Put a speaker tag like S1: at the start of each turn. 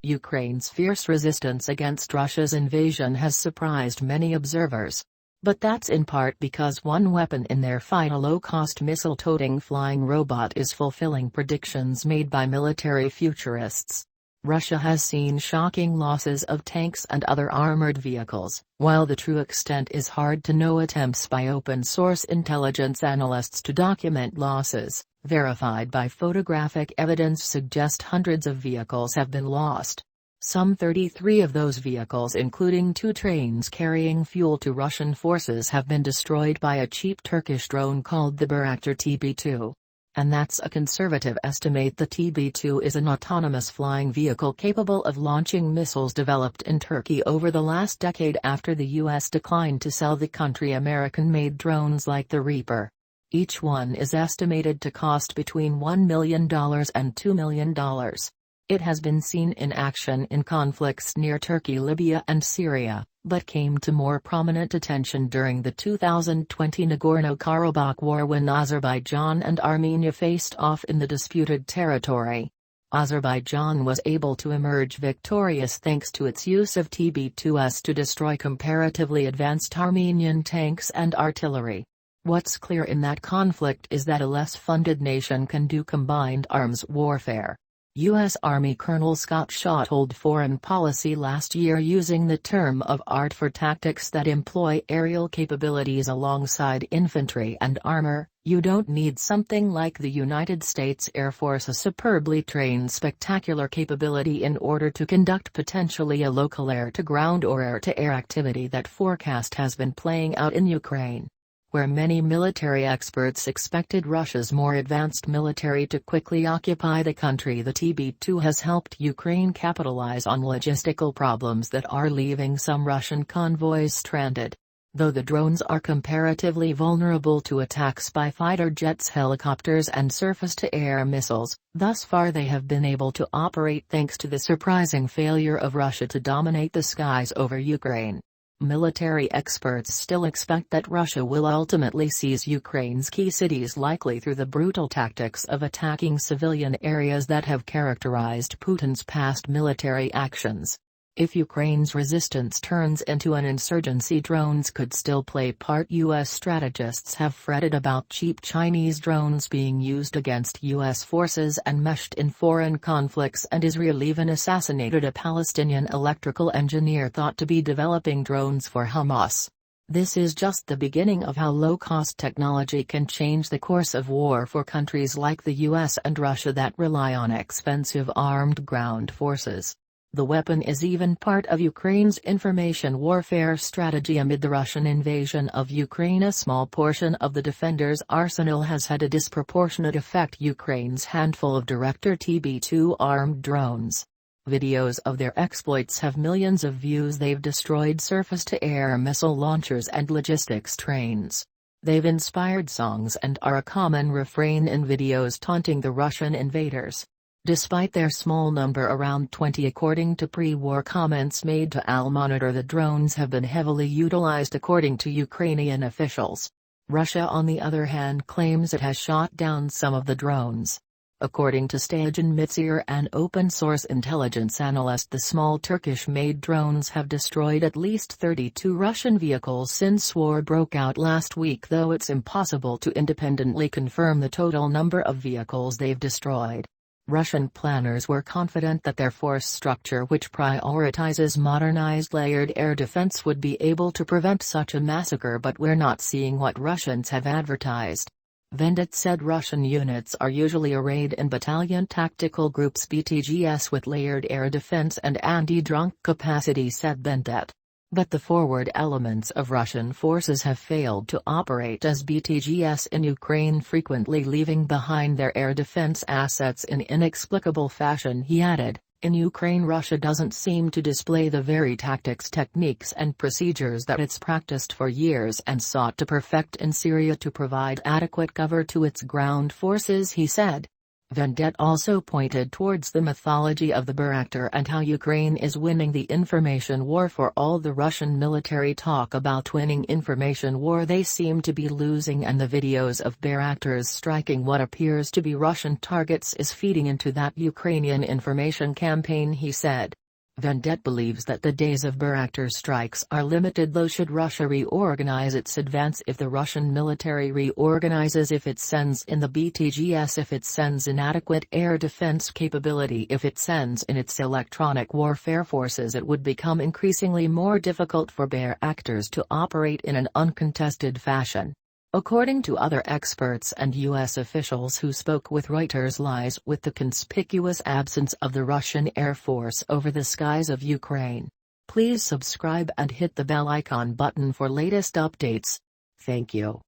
S1: Ukraine's fierce resistance against Russia's invasion has surprised many observers. But that's in part because one weapon in their fight, a low-cost missile-toting flying robot, is fulfilling predictions made by military futurists. Russia has seen shocking losses of tanks and other armored vehicles. While the true extent is hard to know, attempts by open-source intelligence analysts to document losses, verified by photographic evidence, suggest hundreds of vehicles have been lost. Some 33 of those vehicles, including 2 trains carrying fuel to Russian forces, have been destroyed by a cheap Turkish drone called the Bayraktar TB2. And that's a conservative estimate. The TB2 is an autonomous flying vehicle capable of launching missiles developed in Turkey over the last decade after the U.S. declined to sell the country American-made drones like the Reaper. Each one is estimated to cost between $1 million and $2 million. It has been seen in action in conflicts near Turkey, Libya and Syria, but came to more prominent attention during the 2020 Nagorno-Karabakh war when Azerbaijan and Armenia faced off in the disputed territory. Azerbaijan was able to emerge victorious thanks to its use of TB2s to destroy comparatively advanced Armenian tanks and artillery. What's clear in that conflict is that a less funded nation can do combined arms warfare. U.S. Army Colonel Scott Shaw told Foreign Policy last year, using the term of art for tactics that employ aerial capabilities alongside infantry and armor, "You don't need something like the United States Air Force, a superbly trained spectacular capability, in order to conduct potentially a local air-to-ground or air-to-air activity that forecast has been playing out in Ukraine." Where many military experts expected Russia's more advanced military to quickly occupy the country, the TB2 has helped Ukraine capitalize on logistical problems that are leaving some Russian convoys stranded. Though the drones are comparatively vulnerable to attacks by fighter jets, helicopters and surface-to-air missiles, thus far they have been able to operate thanks to the surprising failure of Russia to dominate the skies over Ukraine. Military experts still expect that Russia will ultimately seize Ukraine's key cities, likely through the brutal tactics of attacking civilian areas that have characterized Putin's past military actions. If Ukraine's resistance turns into an insurgency, drones could still play part. U.S. strategists have fretted about cheap Chinese drones being used against U.S. forces and meshed in foreign conflicts, and Israel even assassinated a Palestinian electrical engineer thought to be developing drones for Hamas. This is just the beginning of how low-cost technology can change the course of war for countries like the U.S. and Russia that rely on expensive armed ground forces. The weapon is even part of Ukraine's information warfare strategy amid the Russian invasion of Ukraine. A small portion of the defender's arsenal has had a disproportionate effect. Ukraine's handful of Director TB2 armed drones. Videos of their exploits have millions of views. They've destroyed surface-to-air missile launchers and logistics trains. They've inspired songs and are a common refrain in videos taunting the Russian invaders. Despite their small number, around 20 according to pre-war comments made to Al Monitor, the drones have been heavily utilized according to Ukrainian officials. Russia, on the other hand, claims it has shot down some of the drones. According to Stajan Mitsier, an open-source intelligence analyst, the small Turkish-made drones have destroyed at least 32 Russian vehicles since war broke out last week, though it's impossible to independently confirm the total number of vehicles they've destroyed. Russian planners were confident that their force structure, which prioritizes modernized layered air defense, would be able to prevent such a massacre, but we're not seeing what Russians have advertised. Vendit said Russian units are usually arrayed in battalion tactical groups (BTGs) with layered air defense and anti-drone capacity, said Vendit. But the forward elements of Russian forces have failed to operate as BTGs in Ukraine, frequently leaving behind their air defense assets in inexplicable fashion. He added, in Ukraine, Russia doesn't seem to display the very tactics, techniques and procedures that it's practiced for years and sought to perfect in Syria to provide adequate cover to its ground forces, he said. Vendet also pointed towards the mythology of the Bayraktar and how Ukraine is winning the information war. For all the Russian military talk about winning information war, they seem to be losing, and the videos of Bayraktars striking what appears to be Russian targets is feeding into that Ukrainian information campaign, he said. Vendet believes that the days of Bayraktar strikes are limited, though. Should Russia reorganize its advance? If the Russian military reorganizes, if it sends in the BTGs, if it sends inadequate air defense capability, if it sends in its electronic warfare forces, it would become increasingly more difficult for Bayraktars to operate in an uncontested fashion. According to other experts and U.S. officials who spoke with Reuters, lies with the conspicuous absence of the Russian Air Force over the skies of Ukraine. Please subscribe and hit the bell icon button for latest updates. Thank you.